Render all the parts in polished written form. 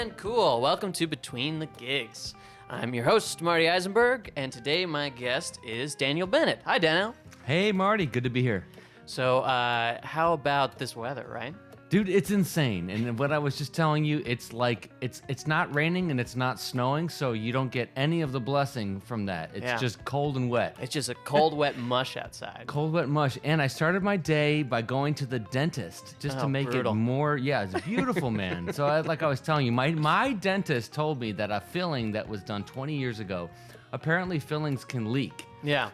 And cool. Welcome to Between the Gigs. I'm your host, Marty Isenberg, and today my guest is Daniel Bennett. Hi, Daniel. Hey, Marty. Good to be here. So, how about this weather, right? Dude, it's insane. And what I was just telling you, it's like, it's not raining and it's not snowing, so you don't get any of the blessing from that. It's just cold and wet. It's just a cold, wet mush outside. Cold, wet mush. And I started my day by going to the dentist just to make brutal. it more, it's beautiful, man. So like I was telling you, my dentist told me that a filling that was done 20 years ago, apparently fillings can leak. Yeah.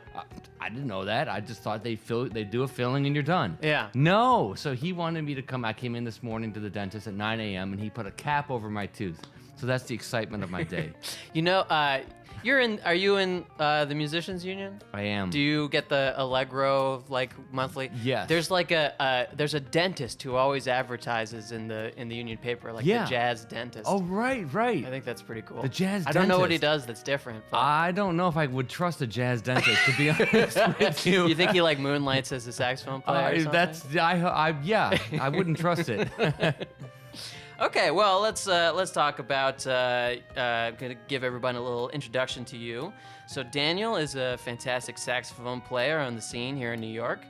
I didn't know that. I just thought they do a filling and you're done. Yeah. No. So he wanted me to come. I came in this morning to the dentist at 9 a.m. and he put a cap over my tooth. So that's the excitement of my day. You know, are you in the Musicians Union? I am. Do you get the Allegro monthly? Yes. There's there's a dentist who always advertises in the union paper, the jazz dentist. Oh, right. I think that's pretty cool. The jazz I don't know what he dentist. does that's different. But I don't know if I would trust a jazz dentist, to be honest with you. You think he moonlights as a saxophone player? Or something? I wouldn't trust it. Okay, well, let's talk about. I'm gonna give everybody a little introduction to you. So Daniel is a fantastic saxophone player on the scene here in New York.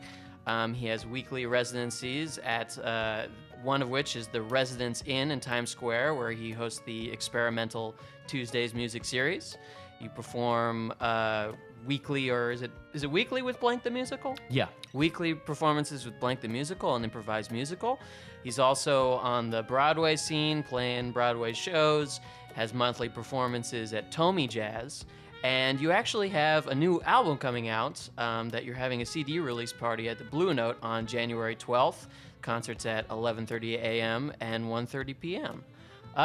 He has weekly residencies at one of which is the Residence Inn in Times Square, where he hosts the experimental Tuesdays music series. You perform weekly, or is it weekly with Blank the Musical? Yeah. Weekly performances with Blank the Musical, an improvised musical. He's also on the Broadway scene, playing Broadway shows, has monthly performances at Tommy Jazz, and you actually have a new album coming out that you're having a CD release party at the Blue Note on January 12th. Concerts at 11:30 a.m. and 1:30 p.m.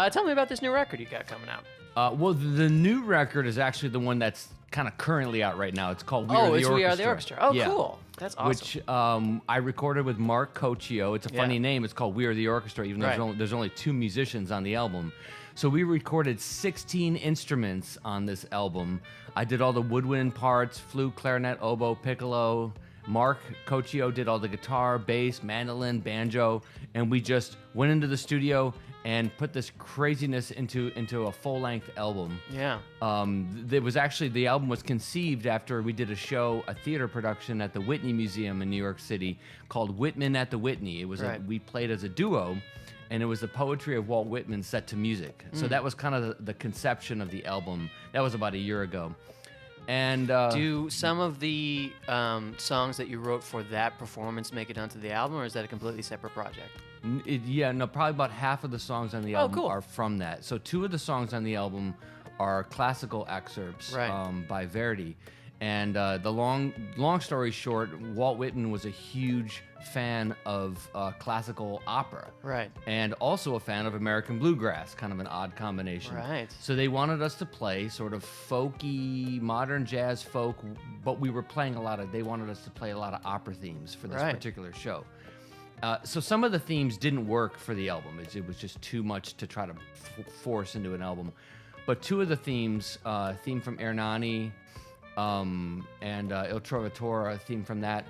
Tell me about this new record you got coming out. Well, the new record is actually the one that's kind of currently out right now. It's called We Are the Orchestra. We Are the Orchestra. Oh, yeah. Cool. That's awesome. Which I recorded with Mark Cochio. It's a funny name. It's called We Are the Orchestra, even though there's only two musicians on the album. So we recorded 16 instruments on this album. I did all the woodwind parts, flute, clarinet, oboe, piccolo. Mark Cochio did all the guitar, bass, mandolin, banjo, and we just went into the studio and put this craziness into a full-length album. Yeah. The album was conceived after we did a theater production at the Whitney Museum in New York City called Whitman at the Whitney. It was we played as a duo, and it was the poetry of Walt Whitman set to music. So that was kind of the conception of the album. That was about a year ago. And do some of the songs that you wrote for that performance make it onto the album, or is that a completely separate project? Probably about half of the songs on the album are from that. So two of the songs on the album are classical excerpts by Verdi. And the long story short, Walt Whitman was a huge fan of classical opera. Right. And also a fan of American bluegrass, kind of an odd combination. Right. So they wanted us to play sort of folky, modern jazz folk, but they wanted us to play a lot of opera themes for this particular show. So some of the themes didn't work for the album. It was just too much to try to force into an album. But two of the themes, theme from Ernani, and Il Trovatore, a theme from that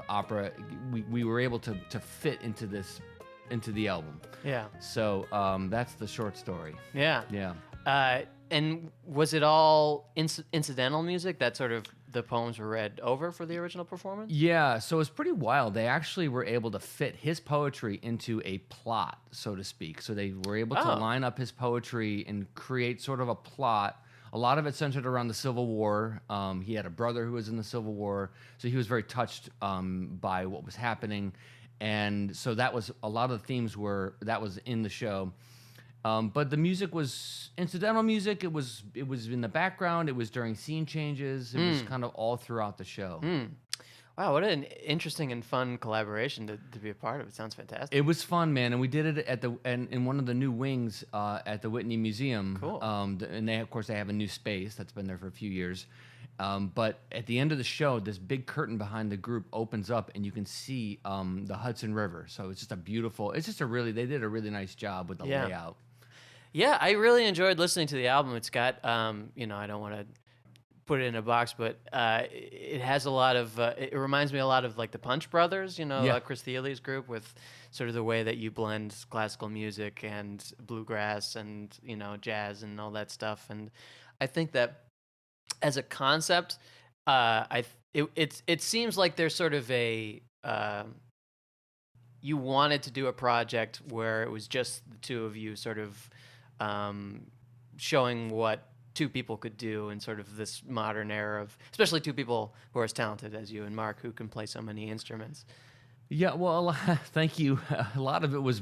opera, we were able to fit into the album. Yeah. So that's the short story. Yeah. Yeah. And was it all incidental music that sort of the poems were read over for the original performance? Yeah, so it's pretty wild. They actually were able to fit his poetry into a plot, so to speak. So they were able to line up his poetry and create sort of a plot. A lot of it centered around the Civil War. He had a brother who was in the Civil War, so he was very touched by what was happening. And so that was a lot of the themes that was in the show. But the music was incidental music. It was in the background. It was during scene changes. It was kind of all throughout the show. Wow, what an interesting and fun collaboration to be a part of. It sounds fantastic. It was fun, man, and we did it in one of the new wings at the Whitney Museum. Cool. And they have a new space that's been there for a few years. But at the end of the show, this big curtain behind the group opens up, and you can see the Hudson River. So it's just they did a really nice job with the layout. Yeah, I really enjoyed listening to the album. It's got, I don't want to put it in a box, but it has a lot of. It reminds me a lot of like the Punch Brothers, Chris Thiele's group, with sort of the way that you blend classical music and bluegrass and jazz and all that stuff. And I think that as a concept, it seems like there's sort of a. You wanted to do a project where it was just the two of you, sort of showing what two people could do in sort of this modern era of, especially two people who are as talented as you and Mark, who can play so many instruments. Yeah, well, thank you. A lot of it was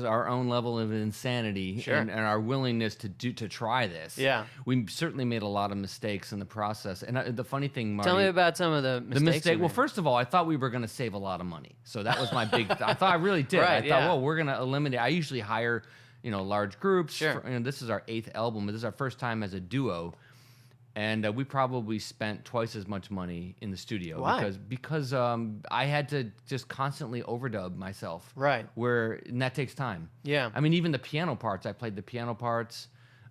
our own level of insanity and our willingness to try this. Yeah, we certainly made a lot of mistakes in the process. And the funny thing, Marty, tell me about some of the mistakes. The mistake. Well, first of all, I thought we were going to save a lot of money, so that was my big. I thought I really did. Right, I thought, well, we're going to eliminate. I usually hire, large groups. Sure. This is our 8th album, but this is our first time as a duo. And we probably spent twice as much money in the studio. Why? Because I had to just constantly overdub myself. Right. And that takes time. Yeah. I mean, even the piano parts, I played the piano parts.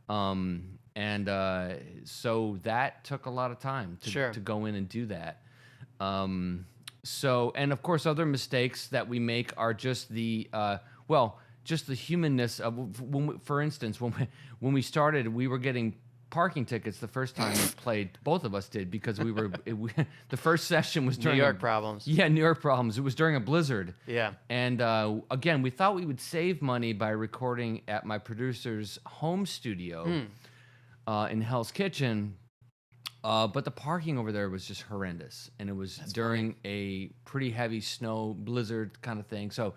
So that took a lot of time to go in and do that. And of course, other mistakes that we make are just just the humanness of, for instance, when we started, we were getting parking tickets the first time we played. Both of us did, because the first session was during New York problems. Yeah, New York problems. It was during a blizzard. Yeah. And again, we thought we would save money by recording at my producer's home studio in Hell's Kitchen. But the parking over there was just horrendous, and it was during a pretty heavy snow blizzard kind of thing. So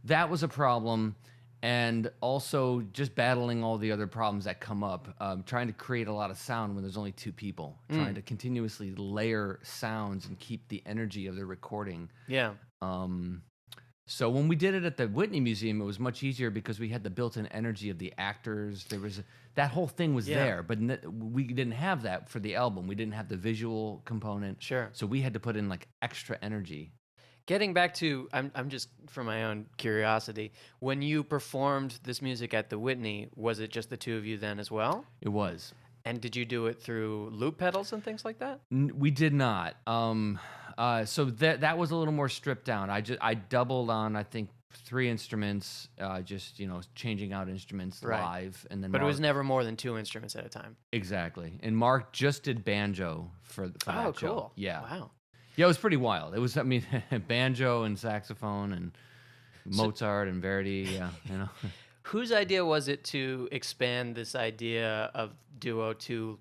that was a problem. And also just battling all the other problems that come up, trying to create a lot of sound when there's only two people, trying to continuously layer sounds and keep the energy of the recording. Yeah. So when we did it at the Whitney Museum, it was much easier because we had the built-in energy of the actors. That whole thing was there, but we didn't have that for the album. We didn't have the visual component. Sure. So we had to put in like extra energy. Getting back to, I'm just for my own curiosity, when you performed this music at the Whitney, was it just the two of you then as well? It was. And did you do it through loop pedals and things like that? We did not. So that was a little more stripped down. I doubled on, I think, 3 instruments, just changing out instruments live, and then. But it was never more than 2 instruments at a time. Exactly. And Mark just did banjo for that show. Oh, cool! Yeah. Wow. Yeah, it was pretty wild. It was, banjo and saxophone and Mozart and Verdi. Yeah, Whose idea was it to expand this idea of duo to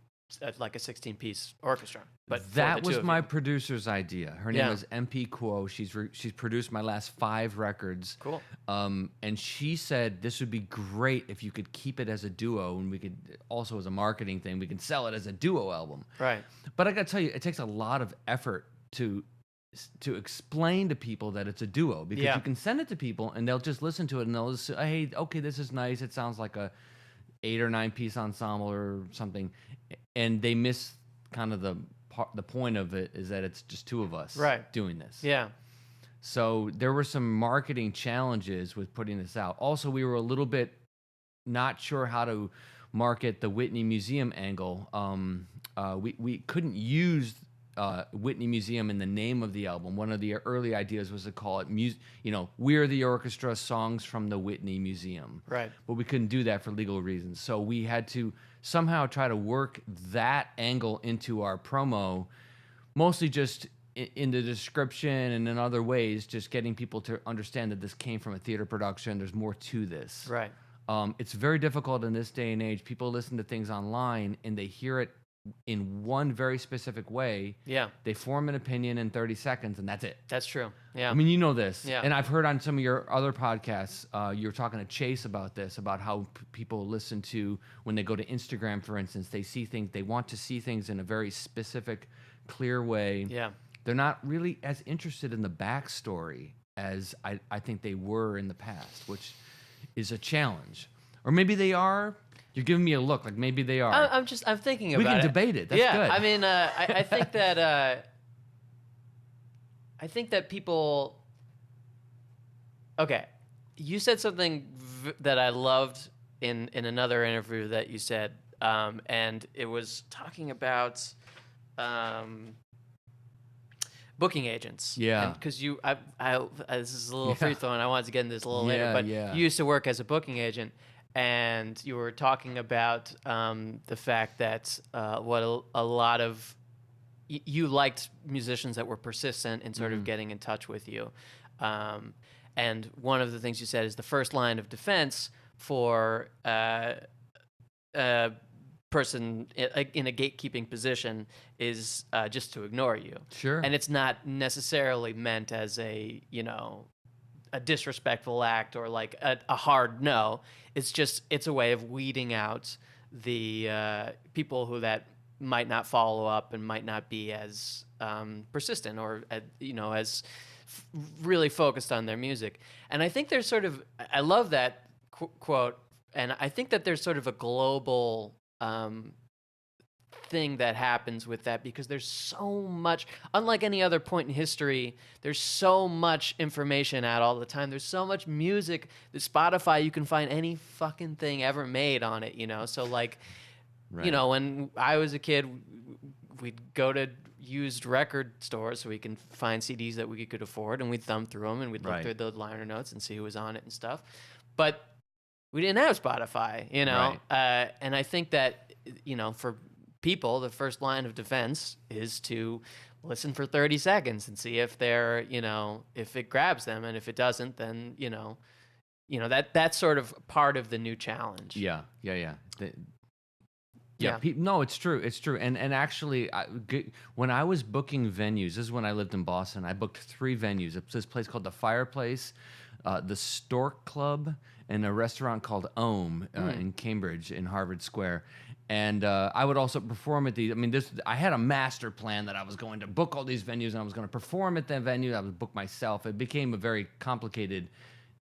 like a 16-piece orchestra? But that was my producer's idea. Her name is MP Kuo. She's produced my last 5 records. Cool. And she said this would be great if you could keep it as a duo, and we could also, as a marketing thing, we could sell it as a duo album. Right. But I got to tell you, it takes a lot of effort to explain to people that it's a duo, because you can send it to people and they'll just listen to it and they'll just say, hey, okay, this is nice. It sounds like a 8 or 9 piece ensemble or something, and they miss kind of the point of it is that it's just 2 of us doing this. Yeah. So there were some marketing challenges with putting this out. Also, we were a little bit not sure how to market the Whitney Museum angle. We couldn't use Whitney Museum in the name of the album. One of the early ideas was to call it, We're the Orchestra, Songs from the Whitney Museum. Right. But we couldn't do that for legal reasons. So we had to somehow try to work that angle into our promo, mostly just in the description and in other ways, just getting people to understand that this came from a theater production. There's more to this. Right. It's very difficult in this day and age. People listen to things online and they hear it in one very specific way. Yeah. They form an opinion in 30 seconds and that's it. That's true. Yeah. I mean, you know this. Yeah. And I've heard on some of your other podcasts, you were talking to Chase about this, about how people listen to, when they go to Instagram, for instance, they want to see things in a very specific, clear way. Yeah. They're not really as interested in the backstory as I think they were in the past, which is a challenge. Or maybe they are. You're giving me a look like maybe they are. I'm thinking about it. We can debate it. That's good. I mean, I think that people. Okay, you said something that I loved in another interview that you said, and it was talking about booking agents. Yeah. Because this is a little free throwing. I wanted to get into this a little later, but yeah. you used to work as a booking agent, and you were talking about the fact that what a lot of you liked musicians that were persistent in sort of getting in touch with you. And one of the things you said is the first line of defense for person in a gatekeeping position is just to ignore you. Sure. And it's not necessarily meant as a disrespectful act or like a hard no. It's a way of weeding out the people who that might not follow up and might not be as persistent or as really focused on their music. And I think there's sort of, I love that quote, and I think that there's sort of a global thing that happens with that, because there's so much, unlike any other point in history, there's so much information out all the time. There's so much music. The Spotify, you can find any fucking thing ever made on it, So like, right. When I was a kid, we'd go to used record stores so we can find CDs that we could afford, and we'd thumb through them and we'd look through the liner notes and see who was on it and stuff. But we didn't have Spotify, Right. And I think that, for people, the first line of defense is to listen for 30 seconds and see if they're, if it grabs them, and if it doesn't, then, that's sort of part of the new challenge. Yeah. No, it's true. It's true. And actually, when I was booking venues, this is when I lived in Boston, I booked 3 venues. It's this place called The Fireplace, the Stork Club, and a restaurant called Ohm in Cambridge in Harvard Square. And I would also perform at these. I mean, I had a master plan that I was going to book all these venues and I was going to perform at that venue. I would book myself. It became a very complicated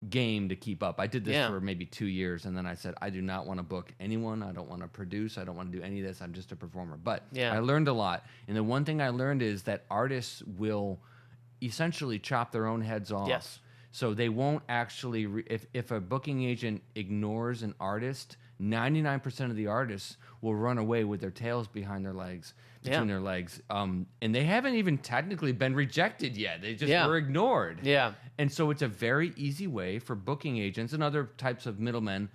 game to keep up. I did this for maybe 2 years, and then I said, I do not want to book anyone. I don't want to produce. I don't want to do any of this. I'm just a performer. But I learned a lot. And the one thing I learned is that artists will essentially chop their own heads off. Yes. So they won't actually, if a booking agent ignores an artist, 99% of the artists will run away with their tails behind their legs, between their legs. And they haven't even technically been rejected yet. They just were ignored. Yeah. And so it's a very easy way for booking agents and other types of middlemen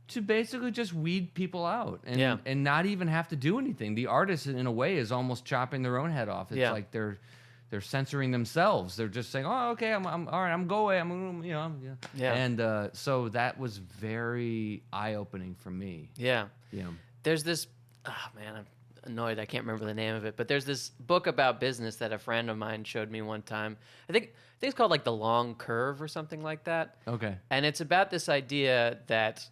to basically just weed people out and not even have to do anything. The artist, in a way, is almost chopping their own head off. It's like they're censoring themselves. They're just saying, "Oh, okay, I'm all right. I'm going. And so that was very eye-opening for me. Yeah. There's this. Oh man, I'm annoyed. I can't remember the name of it, but there's this book about business that a friend of mine showed me one time. I think it's called like The Long Curve or something like that. Okay. And it's about this idea that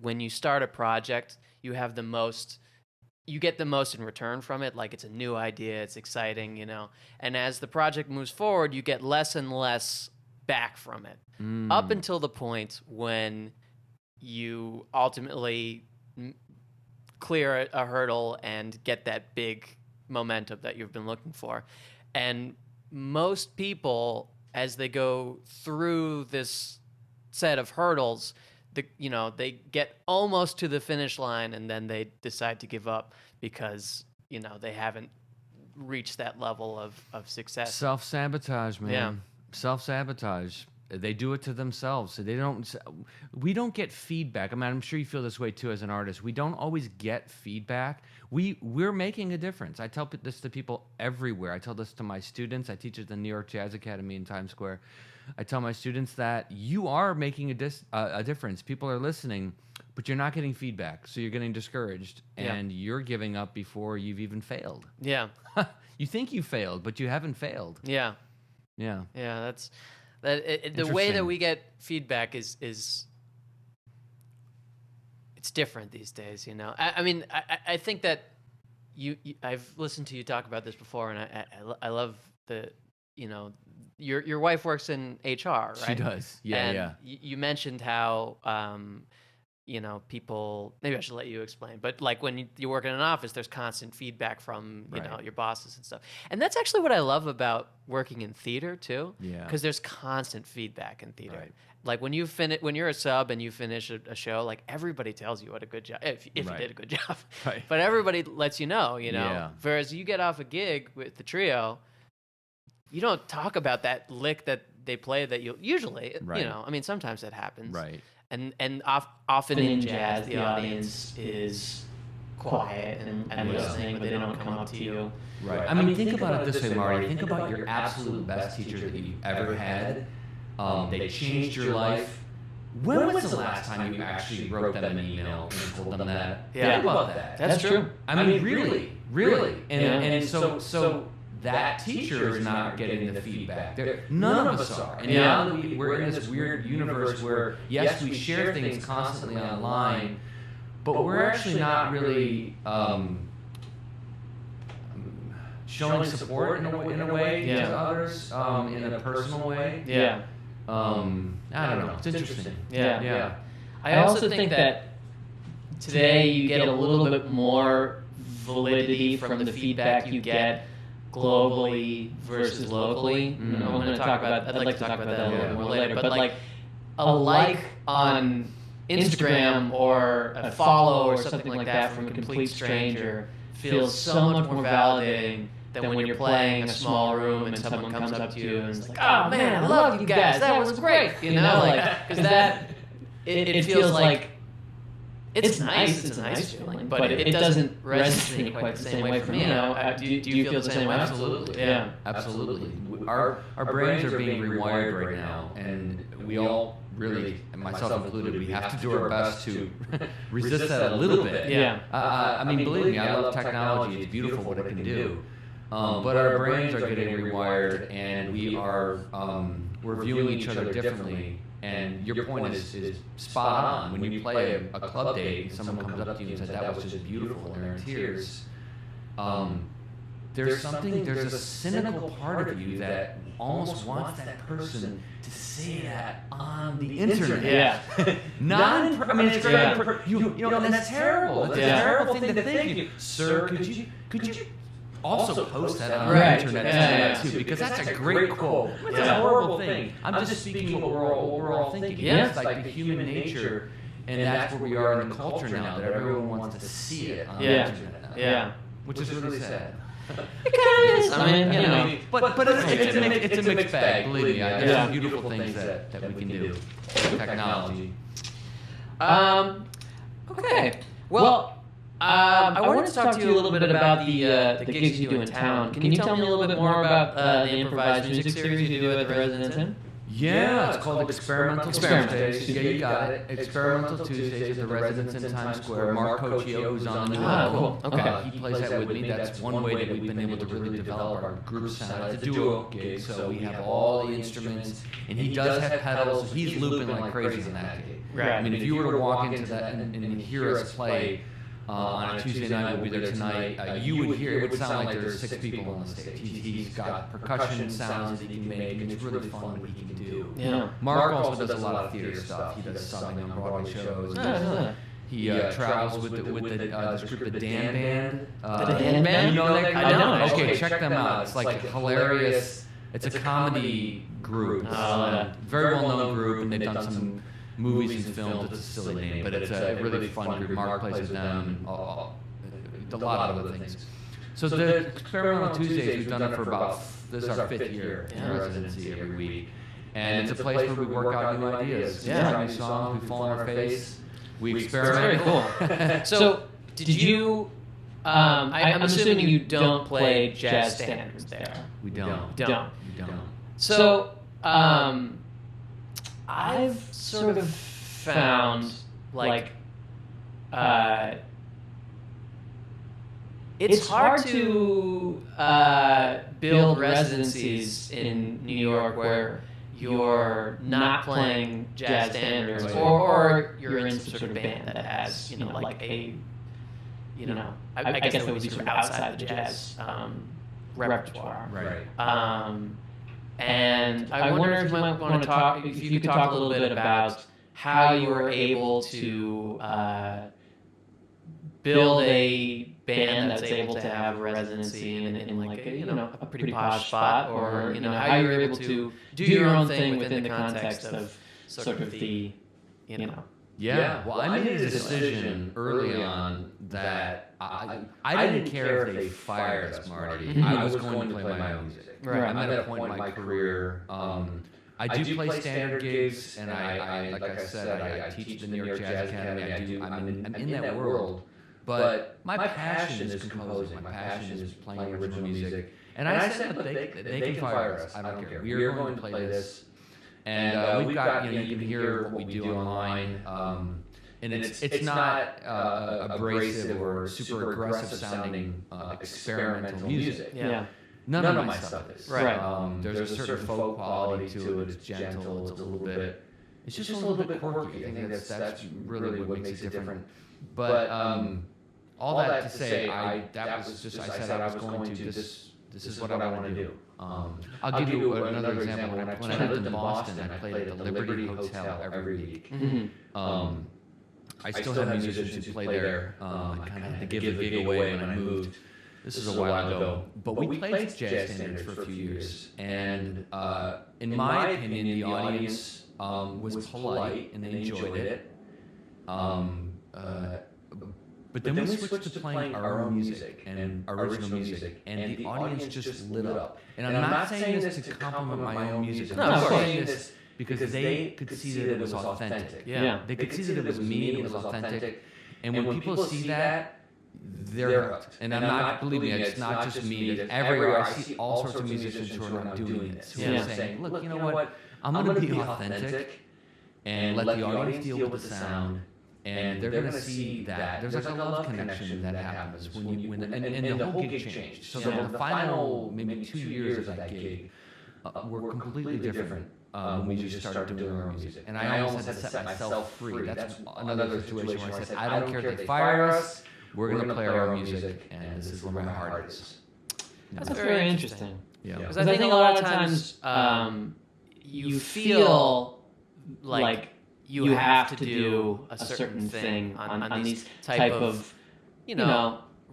when you start a project, you get the most in return from it. Like, it's a new idea, it's exciting, and as the project moves forward, you get less and less back from it, up until the point when you ultimately clear a hurdle and get that big momentum that you've been looking for. And most people, as they go through this set of hurdles, they get almost to the finish line, and then they decide to give up because, they haven't reached that level of success. Self-sabotage, man. Yeah. Self-sabotage. They do it to themselves. So we don't get feedback. I mean, I'm sure you feel this way too as an artist. We don't always get feedback. We're making a difference. I tell this to people everywhere. I tell this to my students. I teach at the New York Jazz Academy in Times Square. I tell my students that you are making a difference. People are listening, but you're not getting feedback. So you're getting discouraged, and you're giving up before you've even failed. Yeah. You think you failed, but you haven't failed. Yeah. Yeah. Yeah, that's... the way that we get feedback is it's different these days, I mean, I think that I've listened to you talk about this before, and I love the, your wife works in HR, right? She does. Yeah, and you mentioned how people, maybe I should let you explain, but like when you work in an office, there's constant feedback from, your bosses and stuff. And that's actually what I love about working in theater too. Yeah. Because there's constant feedback in theater. Right. like when you're a sub and you finish a show, like everybody tells you what a good job if you did a good job, Right. but everybody lets you know. Yeah. Whereas you get off a gig with the trio, you don't talk about that lick that they play that you usually, Right. I mean, sometimes that happens, Right. And often in jazz, the audience is quiet and listening, but they don't come up to you. Right. I mean, think about it this way, Marty. Think about your absolute best teachers that you've ever had. They changed your life. When was the last time you actually wrote them an email and told them that? Yeah. Think about that. That's true. I mean, really. And so that teacher is not getting the feedback. None of us are. And now that we're in this weird universe where, yes, we share things constantly online, but we're actually not really showing support in a way to others in a personal way. Yeah. I don't know. It's interesting. Yeah. I also think that today you get a little bit more validity from the feedback you get globally versus locally. Mm-hmm. I'd like to talk about that a little more later. But like a like on Instagram or a follow or something like that from a complete stranger feels so much more validating than when you're playing a small room and someone comes up to you and is like, "Oh man, I love you guys. That was great." Because that it feels like it's nice. It's a nice feeling, but it doesn't resonate quite the same way for me. Do you feel the same way? Absolutely. Yeah. Absolutely. Our brains are being rewired right now, and we all really, and myself included, we have to do our best to resist that a little bit. Yeah. I mean, believe me, I love technology. It's beautiful what it can do. But our brains are getting rewired, and we're viewing each other differently. And your point is spot on. When you play a club date, and someone comes up to you and says, "That was just beautiful," and they're in tears. There's a cynical part of you that almost wants that person to say that on the internet. Yeah. I mean, it's great. Yeah. And that's terrible. It's a terrible thing to think. Sir, could you also post that on the internet too? Because that's a great quote. It's a horrible thing. I'm just speaking what we're all thinking. Yeah. It's like the human nature, and that's where we are in the culture now. That everyone wants to see it on the internet now. Yeah. Which is really sad. It kind of is. I mean, But it's a mixed bag. Believe me, there's some beautiful things that we can do with technology. Okay. Well, I wanted to talk to you a little bit about the gigs you do in town. Can you tell me a little bit more about the improvised music series you do at the Residence Inn? Yeah, it's called Experimental Tuesdays. Yeah, you got it. Experimental Tuesdays at the Residence in Times Square. Mark Cochio, who's on the new album, cool. Okay. he plays that with me. That's one way that we've been able to really develop our group sound. It's a duo gig, so we have all the instruments, and he does have pedals. So he's looping like crazy in that gig. Right. I mean, if you were to walk into that and hear us play on a Tuesday night, we'll be there tonight, you would hear, it would sound like there's 6 people on the stage. He's got percussion sounds that he can make, and it's really fun what he can do. Yeah. Mark also does a lot of theater stuff. He does subbing on Broadway shows. He travels with this group, the Dan Band. The Dan Band? You know that? I don't. Okay, check them out. It's like hilarious. It's a comedy group. Very well-known group, and they've done some movies and films. It's a silly name, but it's a really fun group. Mark plays with them, and a lot of other things. So the Experimental Tuesdays, we've done it for this is our 5th year in residency every week. And it's a place where we work out new ideas. We try new songs, we fall on our face, we experiment. It's very cool. So, did you, I'm assuming you don't play jazz standards there. We don't. Don't. We don't. So, I've sort of found, like, it's hard to build residencies in New York where you're not playing jazz standards, or you're in some sort of band that has, like a, I guess that would be sort of outside the jazz repertoire. Right. And I wonder if you might want to talk, if you could talk a little bit about how you were able to build a band that's able to have residency in like a pretty posh spot, or how you were able to do your own thing within the context of sort of the, you know. Yeah, well, I made a decision early on that I didn't care if they fired us, Marty. I was going to play my own music. Right. I'm at a point in my career. I do play standard gigs, and I like I said, I teach at the New York Jazz Academy. I'm in that world. But my passion is composing. My passion is playing original music. And I said, look, they can fire us. I don't care. We are going to play this. And we've got, you can hear what we do online. And it's not abrasive or super aggressive sounding experimental music. Yeah. None of my stuff is. Right. There's a certain folk quality to it. It's gentle. It's a little bit. It's just a little bit quirky. I think that's really what makes it different. But all that to say, I said I was going to. This is what I want to do. I'll give you another example. When I lived in Boston, I played at the Liberty Hotel every week. I still had musicians who play there. I kind of had to give the gig away when I moved. This is a while ago. But we played jazz standards for a few years. And in my opinion, the audience was polite and they enjoyed it. But then we switched to playing our own music and original music, and the audience just lit up. And I'm not saying this to compliment my own music. I'm saying this because they could see that it was authentic. Yeah. They could see that it was me, it was authentic. And when people see that, they're hooked. And I'm not, believe me, it's not just me. Everywhere I see all sorts of musicians who are not doing this. Who are saying, look, you know what? I'm going to be authentic and let the audience deal with the sound. And they're going to see that. There's like a love connection that happens when and the whole gig changed. So the final maybe 2 years of that gig were completely different when we just started doing our own music. And I almost had to set myself free. That's another situation where I said, I don't care if they fire us. We're going to play our own music, and this is where my heart is. That's very interesting. Yeah. Because I think a lot of times you feel like you have to do a certain thing on these type of,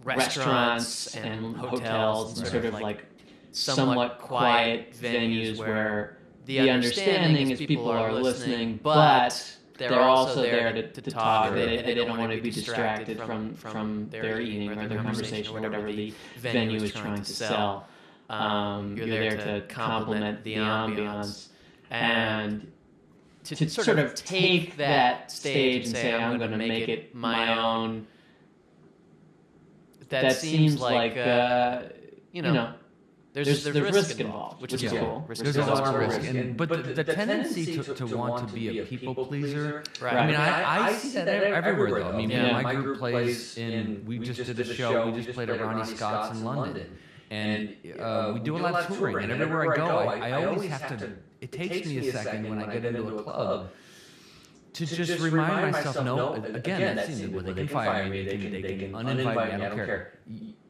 restaurants and hotels and sort of like somewhat quiet venues where the understanding is people are listening, but they're also there to talk. They don't want to be distracted from their eating or their conversation or whatever the venue is trying to sell. You're there to complement the ambiance and to sort of take that stage and say, I'm going to make it my own. That seems like, there's risk involved, which is cool. There's a lot of risk. But the tendency to want to be a people pleaser, right. I mean, I see that everywhere, though. I mean, my group plays we just did a show, we just played at Ronnie Scott's in London. And we do a lot of touring, and everywhere I go, I always have to. It takes me a second when I get into a club to just remind myself, no, again, that's it. Well, they can fire me, they can uninvite me, I don't care.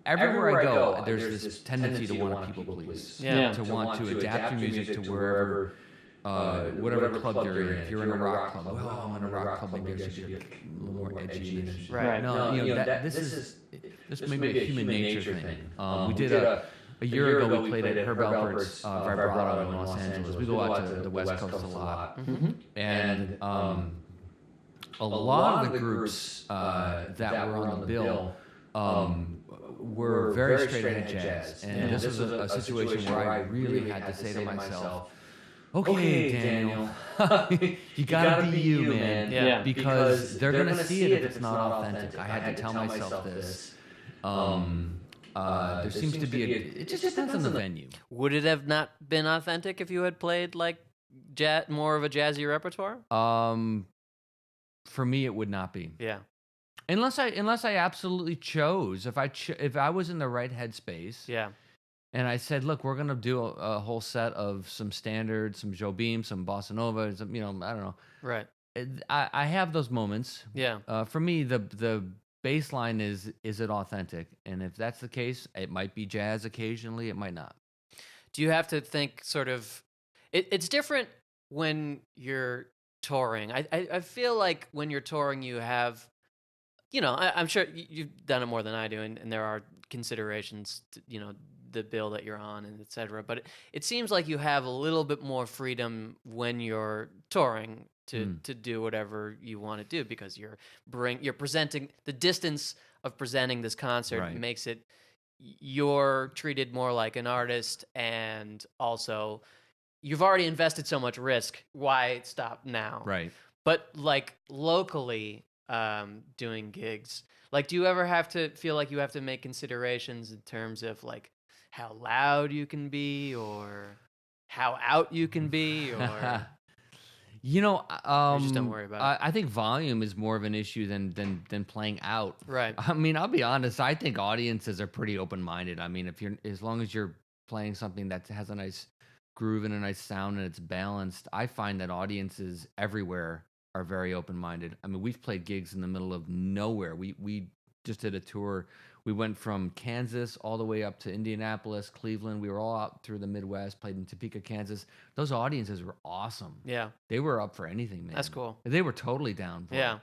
Everywhere I go, there's this tendency to want to people please, to want to adapt your music to wherever, whatever club you're in. If you're in a rock club, I'm in a rock club, maybe there should be a little more edgy. Right. No, this may be a human nature thing. We did a year ago, we played at Herb Alpert's Vibrato in Los Angeles. We go out to the West Coast a lot. And a lot of the groups that were on the bill were very straight-ahead jazz. And this was a situation where I really had to say to myself, okay, Daniel, you gotta be you, man. Yeah. Because they're gonna see it if it's not authentic. I had to tell myself this. There seems to be it just depends on the venue. Would it have not been authentic if you had played like more of a jazzy repertoire? For me, it would not be. Yeah. Unless I absolutely chose. If I was in the right headspace. Yeah. And I said, look, we're gonna do a whole set of some standards, some Jobim, some bossa nova, some, I don't know. Right. I have those moments. Yeah. For me, the baseline is it authentic? And if that's the case, it might be jazz occasionally, it might not. Do you have to think sort of it's different when you're touring. I feel like when you're touring you have I'm sure you've done it more than I do and there are considerations to, the bill that you're on and et cetera, but it seems like you have a little bit more freedom when you're touring to do whatever you want to do, because you're presenting the distance of presenting this concert Right. makes it you're treated more like an artist, and also you've already invested so much risk. Why stop now? Right. But like locally, doing gigs, like, do you ever have to feel like you have to make considerations in terms of like how loud you can be or how out you can be, or You know, you just don't worry about it? I think volume is more of an issue than playing out. Right. I mean, I'll be honest. I think audiences are pretty open minded. I mean, as long as you're playing something that has a nice groove and a nice sound and it's balanced, I find that audiences everywhere are very open minded. I mean, we've played gigs in the middle of nowhere. We just did a tour. We went from Kansas all the way up to Indianapolis, Cleveland. We were all out through the Midwest, played in Topeka, Kansas. Those audiences were awesome. Yeah. They were up for anything, man. That's cool. They were totally down for Yeah. it.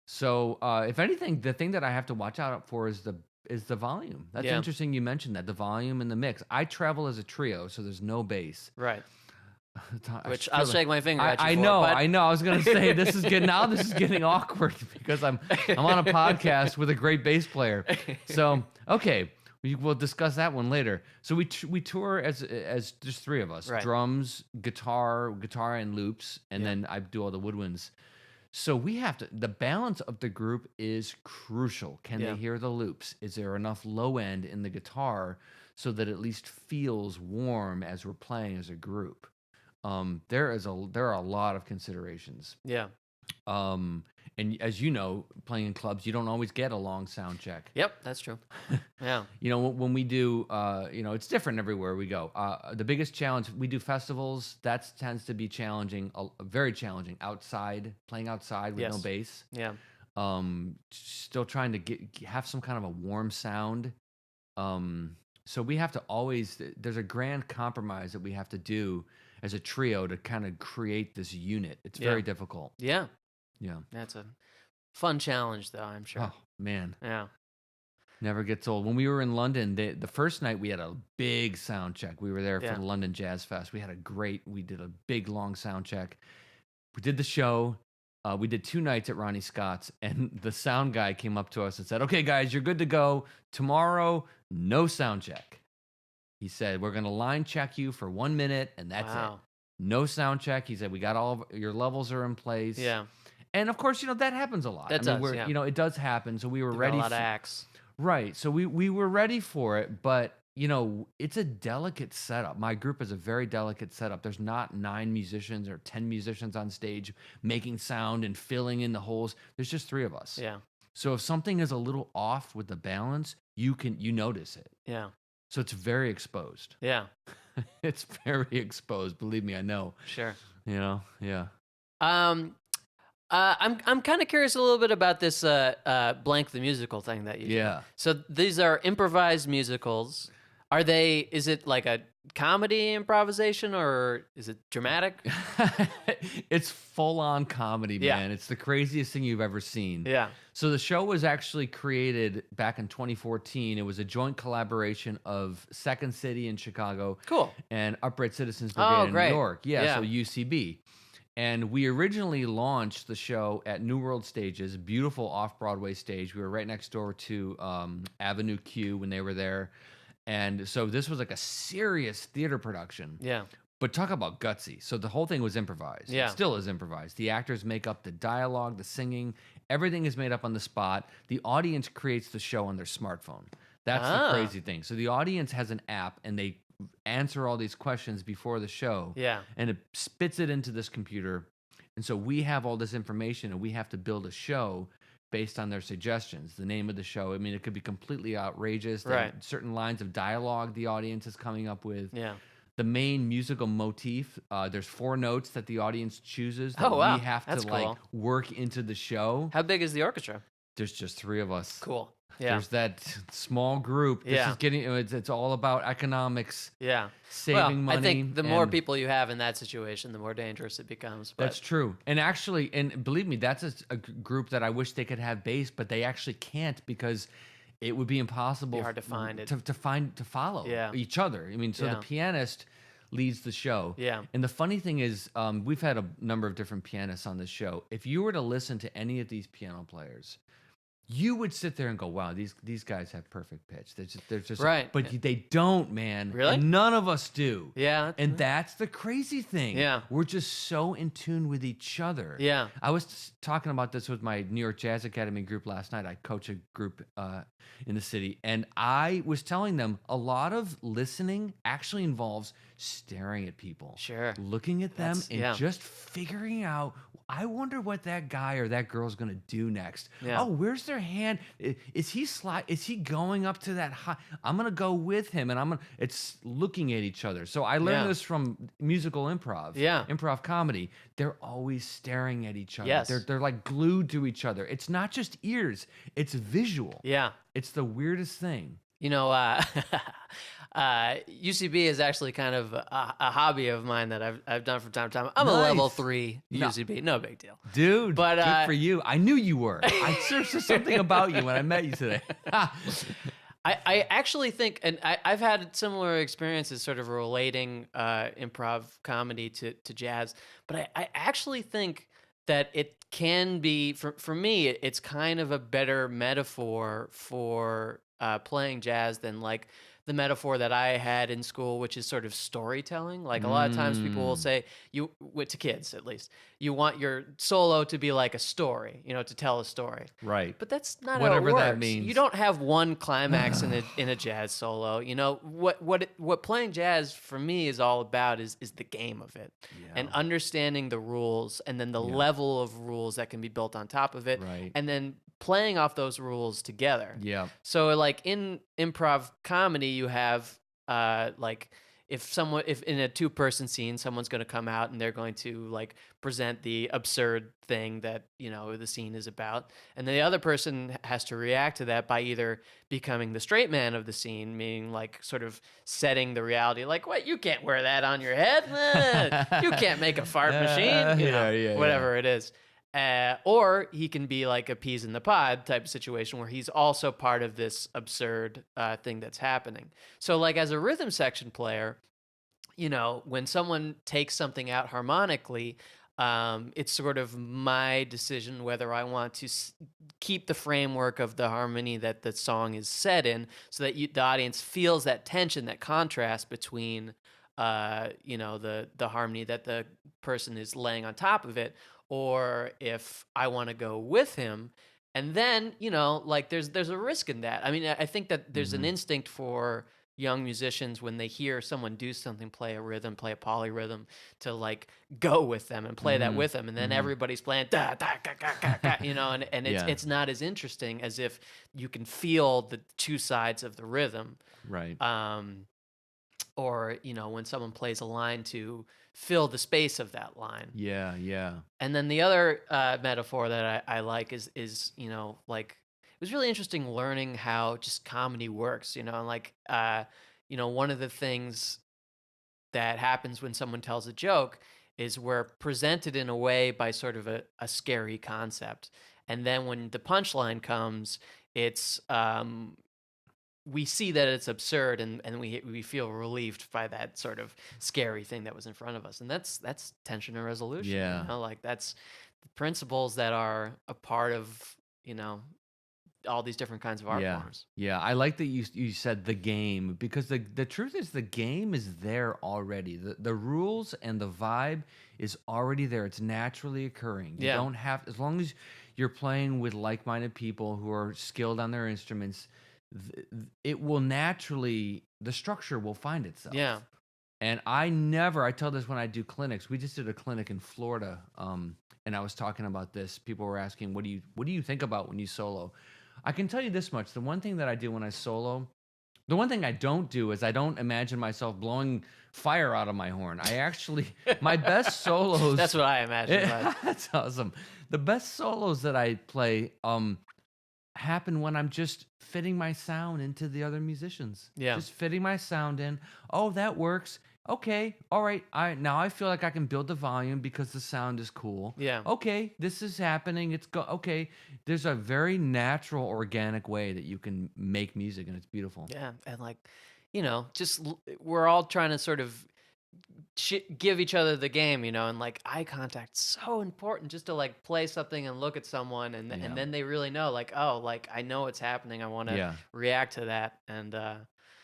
So, if anything, the thing that I have to watch out for is the volume. That's Yeah. interesting you mentioned that, the volume and the mix. I travel as a trio, so there's no bass. Right. I Which feel I'll like- shake my finger at you I for, know, but- I know. I was gonna say this is getting awkward because I'm on a podcast with a great bass player. So okay, we'll discuss that one later. So we tour as just three of us: Right. drums, guitar, and loops, and then I do all the woodwinds. So we have to. The balance of the group is crucial. Can Yeah. they hear the loops? Is there enough low end in the guitar so that it at least feels warm as we're playing as a group? There are a lot of considerations. Yeah. And as you know, playing in clubs, you don't always get a long sound check. Yep, that's true. Yeah. You know, when we do, it's different everywhere we go. The biggest challenge, we do festivals. That tends to be challenging, very challenging. Playing outside with no Yes. bass. Yeah. Still trying to have some kind of a warm sound. So we have to always. There's a grand compromise that we have to do as a trio to kind of create this unit. It's very difficult. Yeah. Yeah. That's a fun challenge, though, I'm sure. Oh man, Yeah. never gets old. When we were in London, the first night we had a big sound check. We were there Yeah. for the London Jazz Fest. We did a big long sound check. We did the show. We did 2 nights at Ronnie Scott's, and the sound guy came up to us and said, "Okay, guys, you're good to go. Tomorrow, no sound check." He said, "We're gonna line check you for 1 minute, and that's Wow. it. No sound check." He said, "We got all of your levels are in place." Yeah. And of course, that happens a lot. That does, we're, yeah. it does happen. So we were You've got ready. a lot of acts. Right. So we were ready for it, but it's a delicate setup. My group is a very delicate setup. There's not 9 musicians or 10 musicians on stage making sound and filling in the holes. There's just 3 of us. Yeah. So if something is a little off with the balance, you notice it. Yeah. So it's very exposed. Yeah. It's very exposed. Believe me, I know. Sure. Yeah. I'm kind of curious a little bit about this Blank the Musical thing that you did. Yeah. So these are improvised musicals. Is it like a comedy improvisation, or is it dramatic? It's full on comedy, Yeah. man. It's the craziest thing you've ever seen. Yeah. So the show was actually created back in 2014. It was a joint collaboration of Second City in Chicago Cool. and Upright Citizens Oh, Brigade in great. New York. Yeah. So UCB. And we originally launched the show at New World Stages, beautiful off-Broadway stage. We were right next door to Avenue Q when they were there. And so this was like a serious theater production. Yeah. But talk about gutsy. So the whole thing was improvised. Yeah. It still is improvised. The actors make up the dialogue, the singing. Everything is made up on the spot. The audience creates the show on their smartphone. That's the crazy thing. So the audience has an app, and they answer all these questions before the show. Yeah. And it spits it into this computer. And so we have all this information, and we have to build a show based on their suggestions. The name of the show, I mean, it could be completely outrageous. Right. Certain lines of dialogue the audience is coming up with. Yeah. The main musical motif, there's 4 notes that the audience chooses that Oh, wow. we have That's to cool. work into the show. How big is the orchestra? There's just 3 of us. Cool. Yeah. There's that small group. This Yeah. is getting it's all about economics, Yeah. saving money. I think the more and- people you have in that situation, the more dangerous it becomes. But That's true. And actually, and believe me, that's a group that I wish they could have bass, but they actually can't because it would be impossible. Be hard to find it. To follow Yeah. each other. I mean, so Yeah. the pianist leads the show. Yeah. And the funny thing is, we've had a number of different pianists on this show. If you were to listen to any of these piano players, you would sit there and go, "Wow, these guys have perfect pitch." They're just right, but they don't, man. Really? And none of us do. Yeah, and that's the crazy thing. Yeah, we're just so in tune with each other. Yeah, I was talking about this with my New York Jazz Academy group last night. I coach a group in the city, and I was telling them a lot of listening actually involves staring at people, sure, looking at them, and just figuring out. I wonder what that guy or that girl's gonna do next. Yeah. Oh, where's their hand? Is he Is he going up to that high? I'm gonna go with him, and it's looking at each other. So I learned this from musical improv. Yeah. Improv comedy. They're always staring at each other. Yes. They're like glued to each other. It's not just ears. It's visual. Yeah. It's the weirdest thing. You know, UCB is actually kind of a hobby of mine that I've done from time to time. I'm a level 3 UCB, no big deal, dude. But good for you. I knew you were. I searched something about you when I met you today. I actually think, and I've had similar experiences, sort of relating improv comedy to jazz. But I actually think that it can be, for me, it's kind of a better metaphor for playing jazz than like the metaphor that I had in school, which is sort of storytelling. Like a lot of times people will say, to kids at least, you want your solo to be like a story, to tell a story. Right. But that's not whatever how it works. that means. You don't have one climax in a jazz solo. What playing jazz for me is all about is the game of it, and understanding the rules, and then the level of rules that can be built on top of it, and then playing off those rules together. Yeah. So like in improv comedy, you have like if in a 2-person scene, someone's going to come out and they're going to like present the absurd thing that, the scene is about. And the other person has to react to that by either becoming the straight man of the scene, meaning like sort of setting the reality, like, what, you can't wear that on your head. You can't make a fart machine, whatever it is. Or he can be like a peas in the pod type of situation where he's also part of this absurd thing that's happening. So like as a rhythm section player, when someone takes something out harmonically, it's sort of my decision whether I want to keep the framework of the harmony that the song is set in, so that the audience feels that tension, that contrast between the harmony that the person is laying on top of it, or if I want to go with him. And then, like there's a risk in that. I mean, I think that there's an instinct for young musicians when they hear someone do something, play a rhythm, play a polyrhythm, to like go with them and play that with them. And then everybody's playing da da ga ga ga ga, and it's not as interesting as if you can feel the two sides of the rhythm. Right. Or, when someone plays a line to fill the space of that line. Yeah, yeah. And then the other metaphor that I like is like, it was really interesting learning how just comedy works, and like, one of the things that happens when someone tells a joke is we're presented in a way by sort of a scary concept. And then when the punchline comes, it's... we see that it's absurd, and we feel relieved by that sort of scary thing that was in front of us. And that's tension and resolution. Yeah. Like that's the principles that are a part of, all these different kinds of art forms. Yeah, I like that you said the game, because the truth is the game is there already. The rules and the vibe is already there. It's naturally occurring. You don't have, as long as you're playing with like-minded people who are skilled on their instruments, it will naturally, the structure will find itself. Yeah. And I tell this when I do clinics. We just did a clinic in Florida, and I was talking about this. People were asking, what do you think about when you solo? I can tell you this much. The one thing that I do when I solo, the one thing I don't do is I don't imagine myself blowing fire out of my horn. I actually, my best solos... That's what I imagine. That's awesome. The best solos that I play happen when I'm just fitting my sound into the other musicians. Yeah. Just fitting my sound in. Oh, that works. Okay. All right. Now I feel like I can build the volume because the sound is cool. Yeah. Okay. This is happening. Okay. There's a very natural, organic way that you can make music, and it's beautiful. Yeah. And like, just we're all trying to sort of give each other the game, you know, and like eye contact's so important just to like play something and look at someone and then they really know like, oh, like I know what's happening. I want to react to that. And